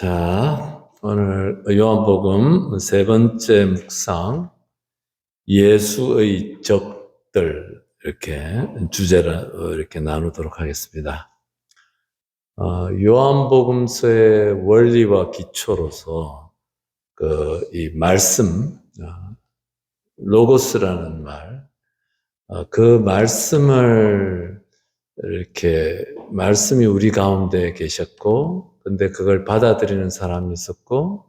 자, 오늘 요한복음 세 번째 묵상, 예수의 적들, 이렇게 주제를 이렇게 나누도록 하겠습니다. 요한복음서의 원리와 기초로서 이 말씀, 로고스라는 말, 그 말씀을 이렇게 말씀이 우리 가운데 계셨고, 근데 그걸 받아들이는 사람이 있었고,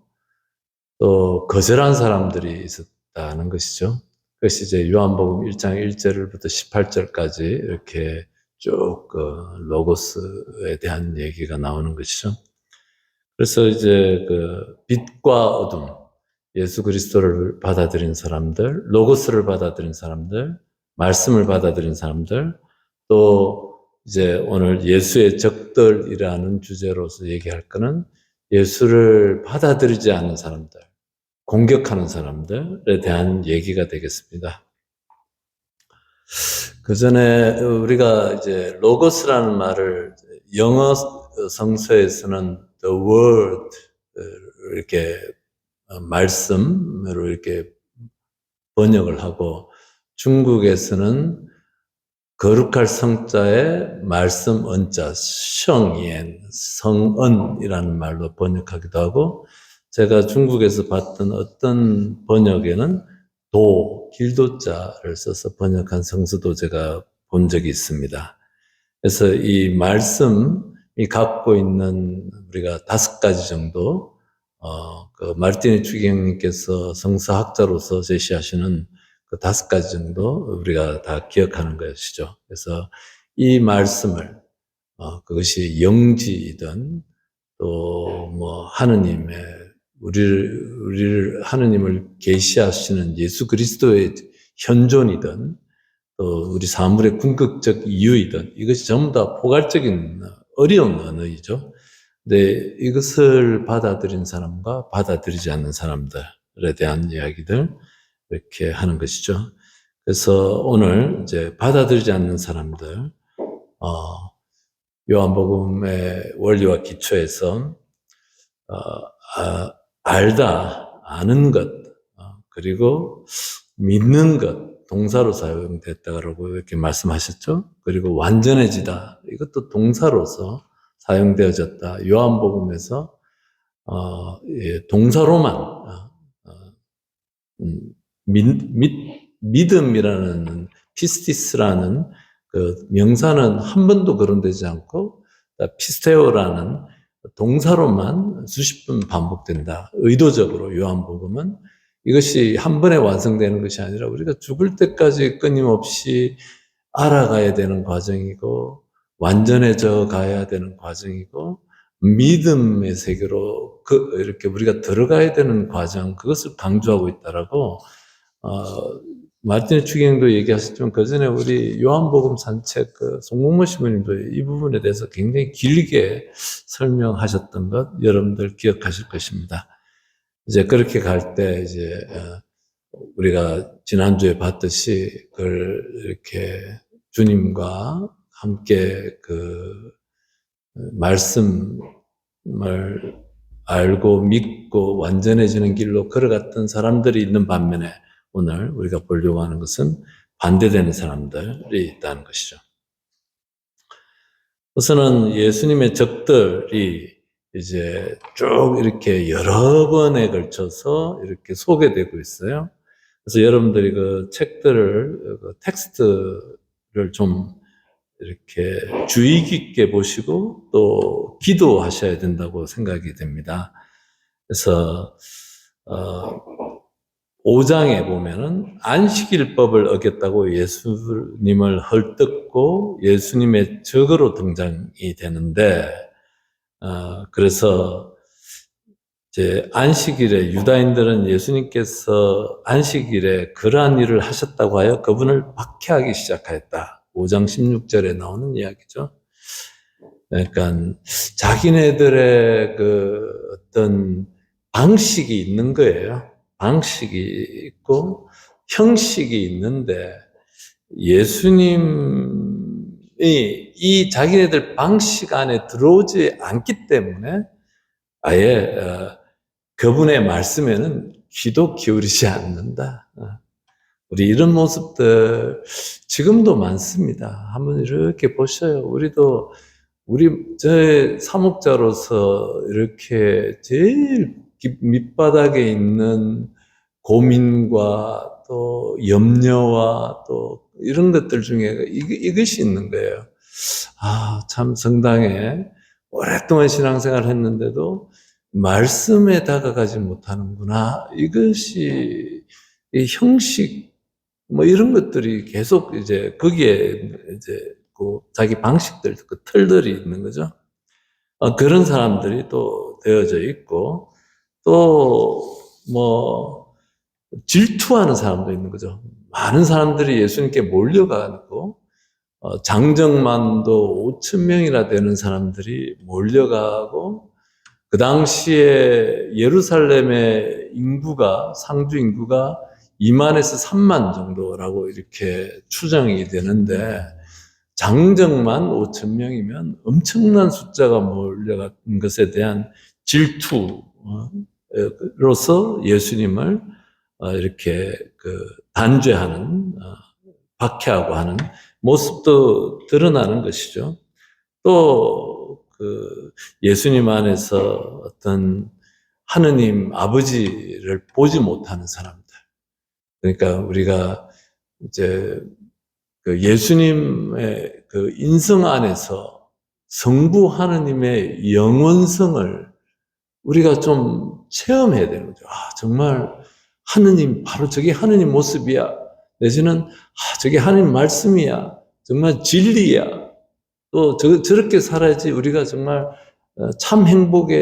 또 거절한 사람들이 있었다는 것이죠. 그것이 이제 요한복음 1장 1절부터 18절까지 이렇게 쭉 로고스에 대한 얘기가 나오는 것이죠. 그래서 이제 빛과 어둠, 예수 그리스도를 받아들인 사람들, 로고스를 받아들인 사람들, 말씀을 받아들인 사람들, 또 이제 오늘 예수의 적들이라는 주제로서 얘기할 거는 예수를 받아들이지 않는 사람들, 공격하는 사람들에 대한 얘기가 되겠습니다. 그 전에 우리가 이제 로고스라는 말을 영어 성서에서는 the word 이렇게 말씀으로 이렇게 번역을 하고, 중국에서는 거룩할 성자에 말씀 언자, 성ien, 성언이라는 말로 번역하기도 하고, 제가 중국에서 봤던 어떤 번역에는 길도자를 써서 번역한 성서도 제가 본 적이 있습니다. 그래서 이 말씀이 갖고 있는 우리가 5가지 정도, 마르티네 추기경님께서 성서학자로서 제시하시는 그 5가지 정도 우리가 다 기억하는 것이죠. 그래서 이 말씀을, 그것이 영지이든 또 하느님의 우리를 하느님을 계시하시는 예수 그리스도의 현존이든 또 우리 사물의 궁극적 이유이든 이것이 전부 다 포괄적인 어려운 언어이죠. 근데 이것을 받아들인 사람과 받아들이지 않는 사람들에 대한 이야기들 이렇게 하는 것이죠. 그래서 오늘 이제 받아들이지 않는 사람들, 요한복음의 원리와 기초에서 아는 것, 그리고 믿는 것, 동사로 사용됐다고 이렇게 말씀하셨죠. 그리고 완전해지다, 이것도 동사로서 사용되어졌다. 요한복음에서 동사로만 믿음이라는 피스티스라는 그 명사는 한 번도 거론되지 않고, 피스테오라는 동사로만 수십 번 반복된다. 의도적으로 요한복음은 이것이 한 번에 완성되는 것이 아니라 우리가 죽을 때까지 끊임없이 알아가야 되는 과정이고, 완전해져 가야 되는 과정이고, 믿음의 세계로 이렇게 우리가 들어가야 되는 과정, 그것을 강조하고 있다라고 마르티네 추기경도 얘기하셨지만, 그 전에 우리 요한복음 산책 송문모 신부님도 이 부분에 대해서 굉장히 길게 설명하셨던 것 여러분들 기억하실 것입니다. 이제 그렇게 갈 때 이제 우리가 지난주에 봤듯이 그걸 이렇게 주님과 함께 말씀을 알고 믿고 완전해지는 길로 걸어갔던 사람들이 있는 반면에, 오늘 우리가 보려고 하는 것은 반대되는 사람들이 있다는 것이죠. 우선은 예수님의 적들이 이제 쭉 이렇게 여러 번에 걸쳐서 이렇게 소개되고 있어요. 그래서 여러분들이 그 책들을, 텍스트를 좀 이렇게 주의 깊게 보시고 또 기도하셔야 된다고 생각이 됩니다. 그래서 5장에 보면은 안식일법을 어겼다고 예수님을 헐뜯고 예수님의 적으로 등장이 되는데, 그래서 이제 안식일에 유다인들은 예수님께서 안식일에 그러한 일을 하셨다고 하여 그분을 박해하기 시작하였다. 5장 16절에 나오는 이야기죠. 그러니까 자기네들의 어떤 방식이 있는 거예요. 방식이 있고 형식이 있는데, 예수님이 이 자기네들 방식 안에 들어오지 않기 때문에 아예 그분의 말씀에는 귀도 기울이지 않는다. 우리 이런 모습들 지금도 많습니다. 한번 이렇게 보셔요. 저의 사목자로서 이렇게 제일 밑바닥에 있는 고민과 또 염려와 또 이런 것들 중에 이것이 있는 거예요. 참 성당에 오랫동안 신앙생활을 했는데도 말씀에 다가가지 못하는구나. 이것이 이 형식, 뭐 이런 것들이 계속 이제 거기에 이제 그 자기 방식들, 그 틀들이 있는 거죠. 그런 사람들이 또 되어져 있고, 또 뭐 질투하는 사람도 있는 거죠. 많은 사람들이 예수님께 몰려가고, 장정만도 5천 명이나 되는 사람들이 몰려가고, 그 당시에 예루살렘의 상주 인구가 2만에서 3만 정도라고 이렇게 추정이 되는데, 장정만 5천 명이면 엄청난 숫자가 몰려간 것에 대한 질투로서 예수님을 이렇게 단죄하는, 박해하고 하는 모습도 드러나는 것이죠. 또 예수님 안에서 어떤 하느님 아버지를 보지 못하는 사람들. 그러니까 우리가 이제 예수님의 인성 안에서 성부 하느님의 영원성을 우리가 좀 체험해야 되는 거죠. 정말 하느님, 바로 저게 하느님 모습이야. 내지는 저게 하느님 말씀이야. 정말 진리야. 또 저렇게 살아야지 우리가 정말 참 행복에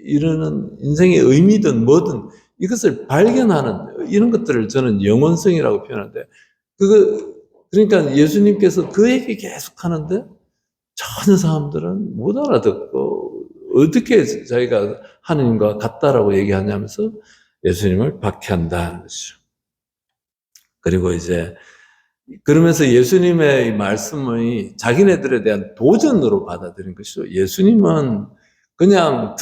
이르는 인생의 의미든 뭐든 이것을 발견하는 이런 것들을 저는 영원성이라고 표현하는데, 그러니까 예수님께서 그 얘기 계속 하는데 전혀 사람들은 못 알아듣고 어떻게 자기가 하느님과 같다라고 얘기하냐면서 예수님을 박해한다는 것이죠. 그리고 이제 그러면서 예수님의 말씀이 자기네들에 대한 도전으로 받아들인 것이죠. 예수님은 그냥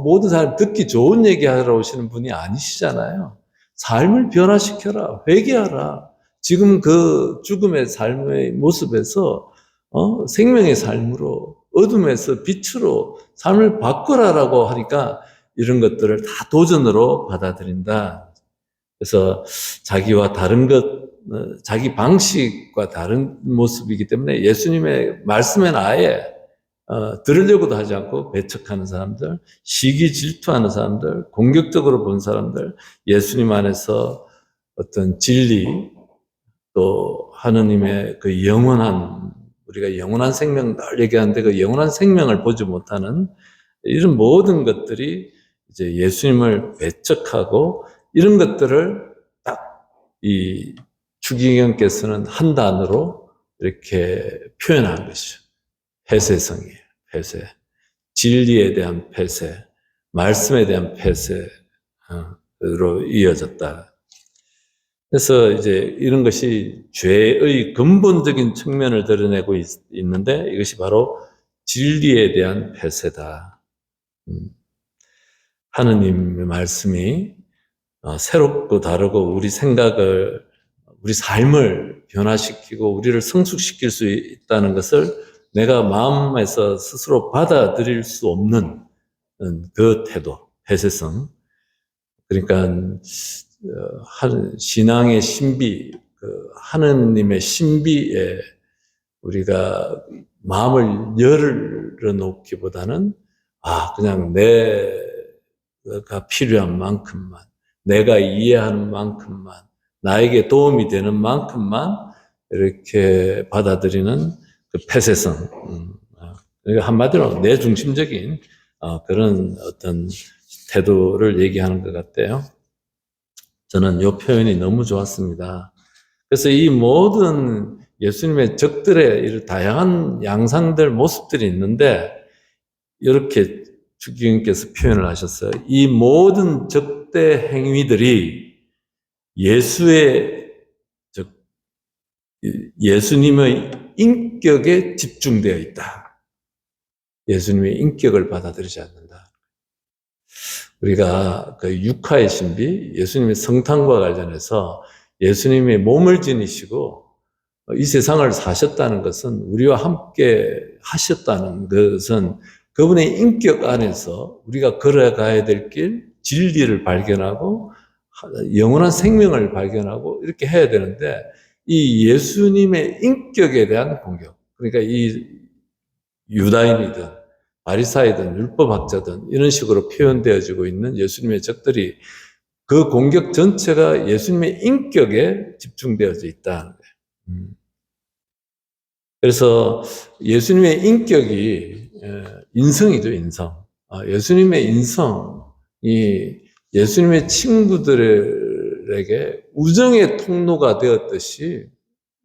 모든 사람 듣기 좋은 얘기 하러 오시는 분이 아니시잖아요. 삶을 변화시켜라, 회개하라. 지금 그 죽음의 삶의 모습에서 생명의 삶으로, 어둠에서 빛으로 삶을 바꾸라라고 하니까 이런 것들을 다 도전으로 받아들인다. 그래서 자기와 다른 자기 방식과 다른 모습이기 때문에 예수님의 말씀에는 아예 들으려고도 하지 않고 배척하는 사람들, 시기 질투하는 사람들, 공격적으로 본 사람들, 예수님 안에서 어떤 진리, 또 하느님의 우리가 영원한 생명 늘 얘기하는데 그 영원한 생명을 보지 못하는 이런 모든 것들이 이제 예수님을 배척하고, 이런 것들을 딱 이 추기경께서는 한 단어로 이렇게 표현한 것이죠. 폐쇄성이에요. 폐쇄. 진리에 대한 폐쇄, 말씀에 대한 폐쇄로 이어졌다. 그래서 이제 이런 것이 죄의 근본적인 측면을 드러내고 있는데, 이것이 바로 진리에 대한 폐쇄다. 하느님의 말씀이 새롭고 다르고 우리 삶을 변화시키고 우리를 성숙시킬 수 있다는 것을 내가 마음에서 스스로 받아들일 수 없는 그 태도, 폐쇄성. 그러니까 신앙의 신비, 하느님의 신비에 우리가 마음을 열어놓기보다는 그냥 내가 필요한 만큼만, 내가 이해하는 만큼만, 나에게 도움이 되는 만큼만 이렇게 받아들이는 그 폐쇄성. 그러니까 한마디로 내중심적인 그런 어떤 태도를 얘기하는 것 같아요. 저는 이 표현이 너무 좋았습니다. 그래서 이 모든 예수님의 적들의 이런 다양한 양상들, 모습들이 있는데, 이렇게 주기님께서 표현을 하셨어요. 이 모든 적대 행위들이 예수님의 인격에 집중되어 있다. 예수님의 인격을 받아들이지 않는다. 우리가 그 육화의 신비, 예수님의 성탄과 관련해서 예수님의 몸을 지니시고 이 세상을 사셨다는 것은, 우리와 함께 하셨다는 것은 그분의 인격 안에서 우리가 걸어가야 될 길, 진리를 발견하고 영원한 생명을 발견하고 이렇게 해야 되는데, 이 예수님의 인격에 대한 공격, 그러니까 이 유다인이든 바리사이든 율법학자든 이런 식으로 표현되어지고 있는 예수님의 적들이, 그 공격 전체가 예수님의 인격에 집중되어져 있다는 거예요. 그래서 예수님의 인격이 인성이죠, 인성. 예수님의 인성이 예수님의 친구들에게 우정의 통로가 되었듯이,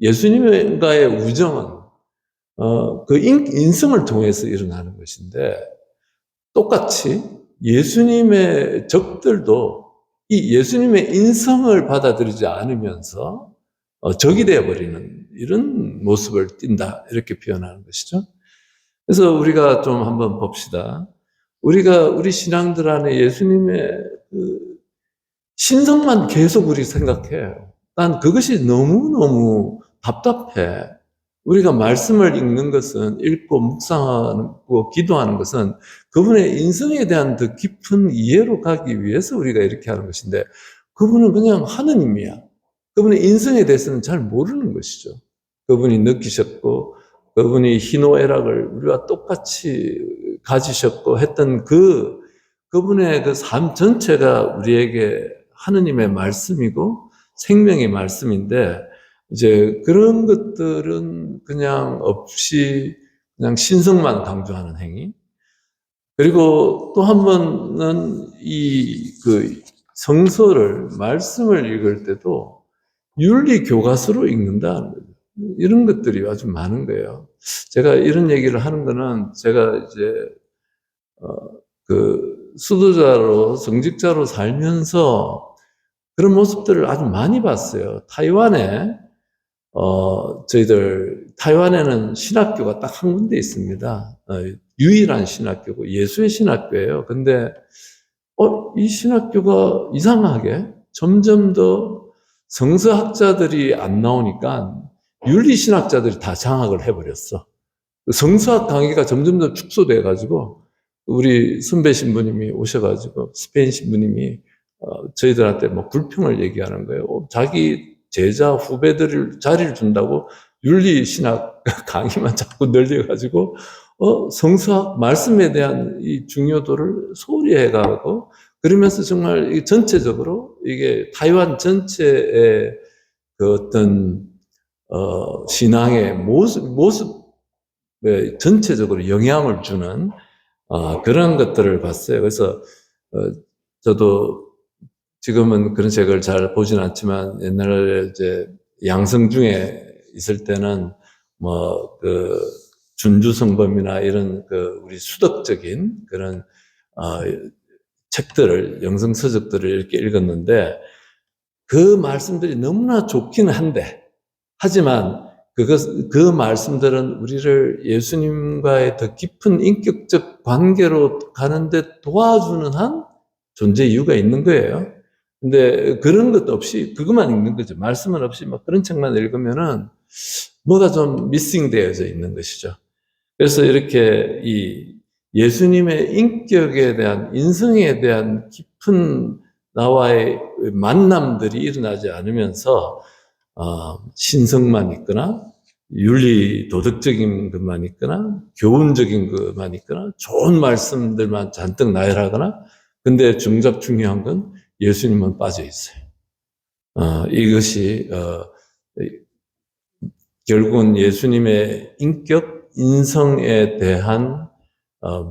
예수님과의 우정은 그 인성을 통해서 일어나는 것인데, 똑같이 예수님의 적들도 이 예수님의 인성을 받아들이지 않으면서 적이 되어버리는 이런 모습을 띈다, 이렇게 표현하는 것이죠. 그래서 우리가 좀 한번 봅시다. 우리 신앙들 안에 예수님의 그 신성만 계속 우리 생각해요. 난 그것이 너무너무 답답해. 우리가 말씀을 읽는 것은, 읽고 묵상하고 기도하는 것은 그분의 인성에 대한 더 깊은 이해로 가기 위해서 우리가 이렇게 하는 것인데, 그분은 그냥 하느님이야. 그분의 인성에 대해서는 잘 모르는 것이죠. 그분이 느끼셨고, 그분이 희노애락을 우리와 똑같이 가지셨고 했던 그분의 그 삶 전체가 우리에게 하느님의 말씀이고 생명의 말씀인데, 이제 그런 것들은 그냥 없이 그냥 신성만 강조하는 행위. 그리고 또 한 번은 성서를, 말씀을 읽을 때도 윤리 교과서로 읽는다는 거죠. 이런 것들이 아주 많은 거예요. 제가 이런 얘기를 하는 거는, 제가 이제 수도자로, 정직자로 살면서 그런 모습들을 아주 많이 봤어요. 타이완에는 신학교가 딱 한 군데 있습니다. 유일한 신학교고 예수의 신학교예요. 근데 이 신학교가 이상하게 점점 더 성서학자들이 안 나오니까 윤리신학자들이 다 장악을 해버렸어. 성서학 강의가 점점 더 축소돼가지고, 우리 선배 신부님이 오셔가지고 스페인 신부님이 저희들한테 뭐 불평을 얘기하는 거예요. 자기 제자 후배들을 자리를 준다고 윤리신학 강의만 자꾸 늘려가지고 성서학 말씀에 대한 이 중요도를 소홀히 해가고, 그러면서 정말 전체적으로 이게 타이완 전체의 그 어떤 신앙의 모습에 전체적으로 영향을 주는 그런 것들을 봤어요. 그래서 저도 지금은 그런 책을 잘 보진 않지만, 옛날에 이제 양성중에 있을 때는 준주성범이나 이런 우리 수덕적인 그런 책들을, 영성서적들을 이렇게 읽었는데, 그 말씀들이 너무나 좋기는 한데, 하지만 그 말씀들은 우리를 예수님과의 더 깊은 인격적 관계로 가는데 도와주는 한 존재 이유가 있는 거예요. 근데 그런 것도 없이 그것만 읽는 거죠. 말씀은 없이 막 그런 책만 읽으면은 뭐가 좀 미싱 되어져 있는 것이죠. 그래서 이렇게 이 예수님의 인격에 대한, 인성에 대한 깊은 나와의 만남들이 일어나지 않으면서 신성만 있거나 윤리 도덕적인 것만 있거나 교훈적인 것만 있거나 좋은 말씀들만 잔뜩 나열하거나, 근데 정작 중요한 건 예수님은 빠져 있어요. 이것이 결국은 예수님의 인격, 인성에 대한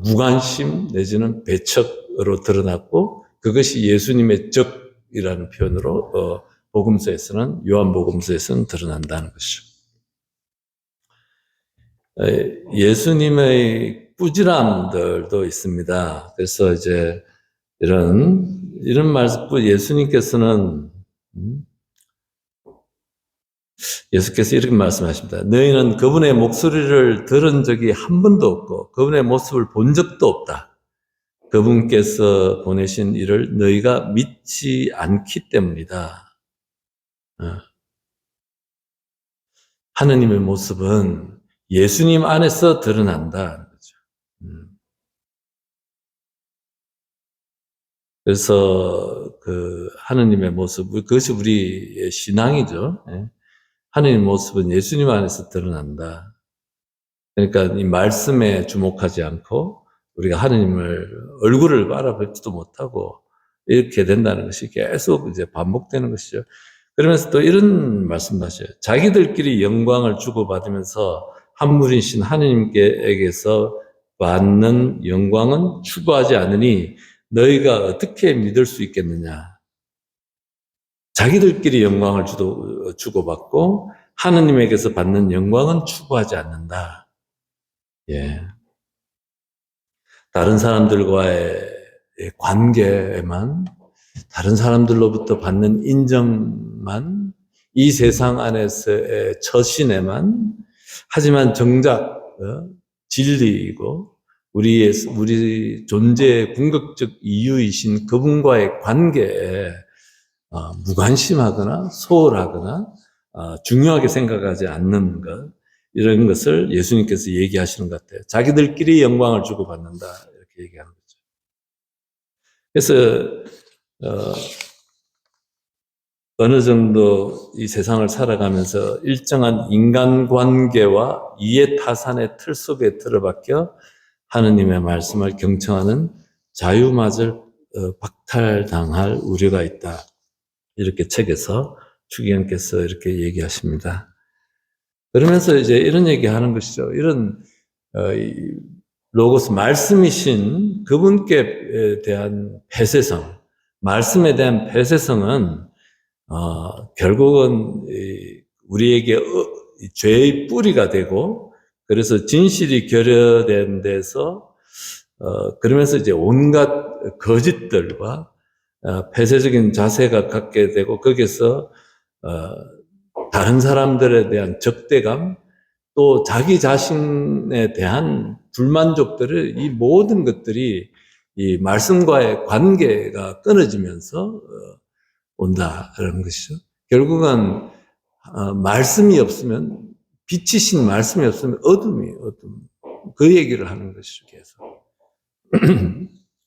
무관심 내지는 배척으로 드러났고, 그것이 예수님의 적이라는 표현으로 복음서에서는, 요한복음서에서는 드러난다는 것이죠. 예수님의 꾸지람들도 있습니다. 그래서 이제 이런 말씀, 예수님께서는 예수께서 이렇게 말씀하십니다. 너희는 그분의 목소리를 들은 적이 한 번도 없고 그분의 모습을 본 적도 없다. 그분께서 보내신 이를 너희가 믿지 않기 때문이다. 하느님의 모습은 예수님 안에서 드러난다. 그래서 그 하느님의 모습, 그것이 우리의 신앙이죠. 하느님의 모습은 예수님 안에서 드러난다. 그러니까 이 말씀에 주목하지 않고 우리가 하느님을 얼굴을 바라보지도 못하고 이렇게 된다는 것이 계속 이제 반복되는 것이죠. 그러면서 또 이런 말씀도 하셔요. 자기들끼리 영광을 주고받으면서 한 분이신 하느님께서 받는 영광은 추구하지 않으니 너희가 어떻게 믿을 수 있겠느냐. 자기들끼리 영광을 주고받고 하느님에게서 받는 영광은 추구하지 않는다. 예. 다른 사람들과의 관계에만, 다른 사람들로부터 받는 인정만, 이 세상 안에서의 처신에만, 하지만 정작 진리이고 우리 존재의 궁극적 이유이신 그분과의 관계에 무관심하거나 소홀하거나 중요하게 생각하지 않는 것, 이런 것을 예수님께서 얘기하시는 것 같아요. 자기들끼리 영광을 주고받는다, 이렇게 얘기하는 거죠. 그래서 어느 정도 이 세상을 살아가면서 일정한 인간관계와 이해타산의 틀 속에 들어박혀 하느님의 말씀을 경청하는 자유마저 박탈당할 우려가 있다. 이렇게 책에서 추기현께서 이렇게 얘기하십니다. 그러면서 이제 이런 얘기하는 것이죠. 이런 로고스 말씀이신 그분께 대한 폐쇄성, 말씀에 대한 폐쇄성은 결국은 우리에게 죄의 뿌리가 되고, 그래서 진실이 결여된 데서 그러면서 이제 온갖 거짓들과 폐쇄적인 자세가 갖게 되고, 거기서 다른 사람들에 대한 적대감, 또 자기 자신에 대한 불만족들을, 이 모든 것들이 이 말씀과의 관계가 끊어지면서 온다라는 것이죠. 결국은 말씀이 없으면, 빛이신 말씀이 없으면 어둠. 그 얘기를 하는 것이죠, 계속.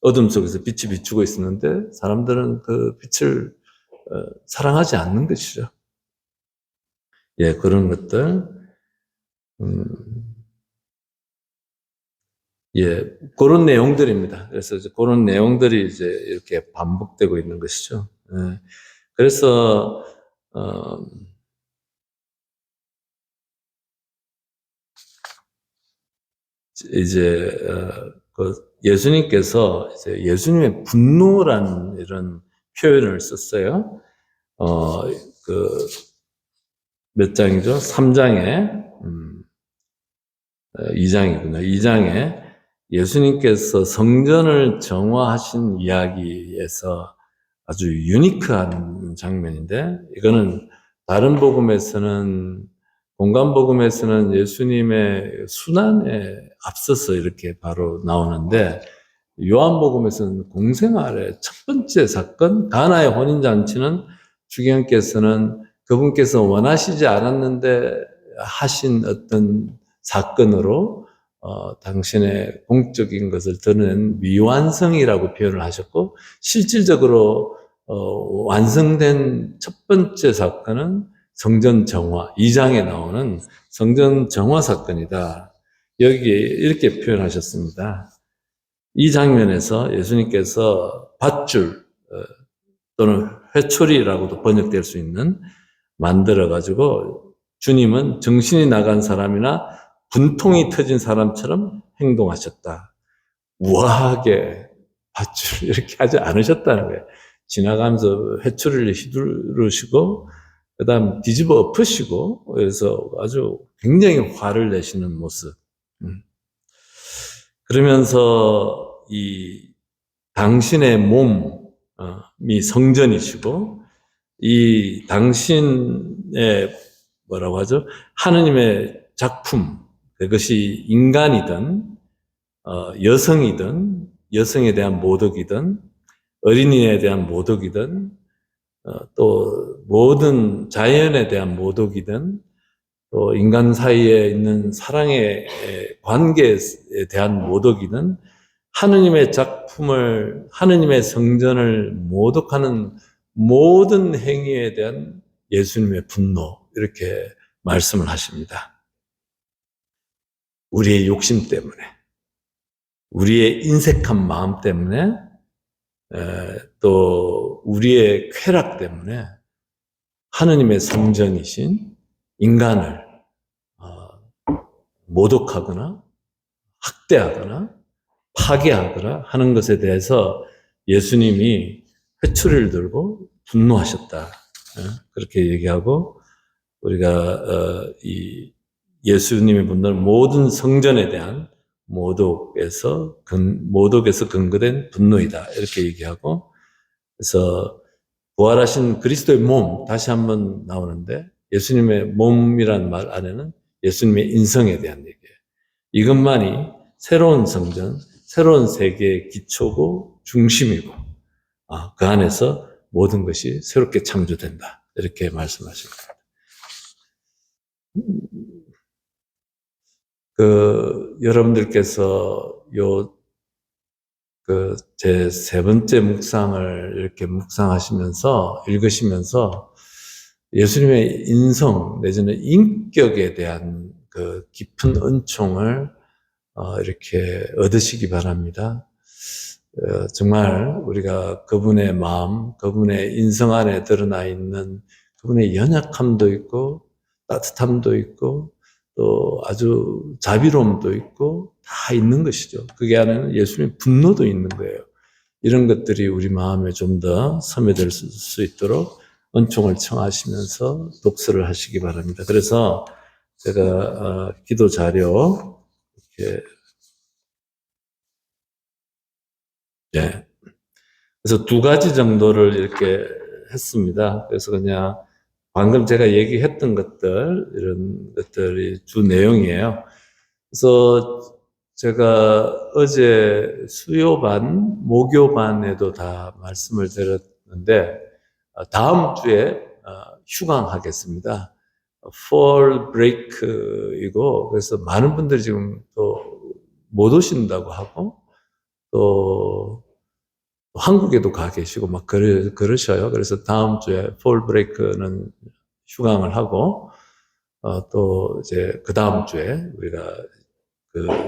어둠 속에서 빛이 비추고 있었는데 사람들은 그 빛을 사랑하지 않는 것이죠. 예, 그런 것들. 예, 그런 내용들입니다. 그래서 이제 그런 내용들이 이제 이렇게 반복되고 있는 것이죠. 예. 그래서 이제 그 예수님께서 이제 예수님의 분노라는 이런 표현을 썼어요. 그 몇 장이죠? 3장에 2장이구나. 2장에 예수님께서 성전을 정화하신 이야기에서 아주 유니크한 장면인데, 이거는 다른 복음에서는, 공간 복음에서는 예수님의 순환에 앞서서 이렇게 바로 나오는데, 요한 복음에서는 공생활의 첫 번째 사건, 가나의 혼인잔치는 주기현께서는 그분께서 원하시지 않았는데 하신 어떤 사건으로 당신의 공적인 것을 드러낸 미완성이라고 표현을 하셨고, 실질적으로 완성된 첫 번째 사건은 성전 정화, 2장에 나오는 성전 정화 사건이다. 여기 이렇게 표현하셨습니다. 이 장면에서 예수님께서 밧줄 또는 회초리라고도 번역될 수 있는 만들어가지고, 주님은 정신이 나간 사람이나 분통이 터진 사람처럼 행동하셨다. 우아하게 밧줄 이렇게 하지 않으셨다는 거예요. 지나가면서 회초리를 휘두르시고, 그 다음 뒤집어 엎으시고, 그래서 아주 굉장히 화를 내시는 모습. 그러면서 이 당신의 몸이 성전이시고, 이 당신의 뭐라고 하죠? 하느님의 작품, 그것이 인간이든 여성이든 여성에 대한 모독이든 어린이에 대한 모독이든 또 모든 자연에 대한 모독이든 또 인간 사이에 있는 사랑의 관계에 대한 모독이든 하느님의 작품을, 하느님의 성전을 모독하는 모든 행위에 대한 예수님의 분노, 이렇게 말씀을 하십니다. 우리의 욕심 때문에, 우리의 인색한 마음 때문에, 또 우리의 쾌락 때문에 하느님의 성전이신 인간을 모독하거나 학대하거나 파괴하거나 하는 것에 대해서 예수님이 회초리를 들고 분노하셨다. 그렇게 얘기하고, 우리가 이 예수님의 분노는 모든 성전에 대한 모독에서 근거된 분노이다. 이렇게 얘기하고, 그래서 부활하신 그리스도의 몸, 다시 한번 나오는데, 예수님의 몸이라는 말 안에는 예수님의 인성에 대한 얘기예요. 이것만이 새로운 성전, 새로운 세계의 기초고 중심이고, 그 안에서 모든 것이 새롭게 창조된다. 이렇게 말씀하십니다. 여러분들께서 제 세 번째 묵상을 이렇게 묵상하시면서, 읽으시면서 예수님의 인성, 내지는 인격에 대한 그 깊은 은총을 이렇게 얻으시기 바랍니다. 정말 우리가 그분의 마음, 그분의 인성 안에 드러나 있는 그분의 연약함도 있고, 따뜻함도 있고, 또 아주 자비로움도 있고, 다 있는 것이죠. 그게 안에는 예수님의 분노도 있는 거예요. 이런 것들이 우리 마음에 좀 더 스며들 수 있도록 은총을 청하시면서 독서를 하시기 바랍니다. 그래서 제가 기도 자료 이렇게, 예. 그래서 두 가지 정도를 이렇게 했습니다. 그래서 그냥 방금 제가 얘기했던 것들, 이런 것들이 주 내용이에요. 그래서 제가 어제 수요반, 모교반에도 다 말씀을 드렸는데, 다음 주에 휴강하겠습니다. fall break이고, 그래서 많은 분들이 지금 또 못 오신다고 하고, 또 한국에도 가 계시고 막 그러셔요. 그래서 다음 주에 fall break는 휴강을 하고, 또 이제 그 다음 주에 우리가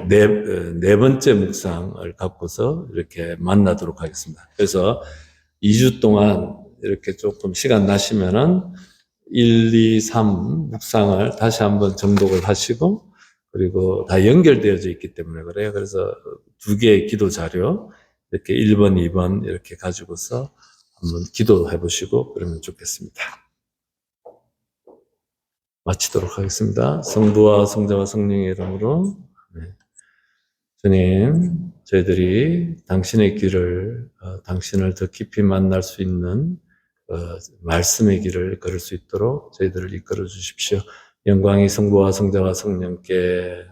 네 번째 묵상을 갖고서 이렇게 만나도록 하겠습니다. 그래서 2주 동안 이렇게 조금 시간 나시면은 1, 2, 3 묵상을 다시 한번 정독을 하시고, 그리고 다 연결되어져 있기 때문에 그래요. 그래서 두 개의 기도 자료, 이렇게 1번, 2번 이렇게 가지고서 한번 기도해 보시고 그러면 좋겠습니다. 마치도록 하겠습니다. 성부와 성자와 성령의 이름으로. 네. 주님, 저희들이 당신의 길을, 당신을 더 깊이 만날 수 있는 말씀의 길을 걸을 수 있도록 저희들을 이끌어 주십시오. 영광이 성부와 성자와 성령께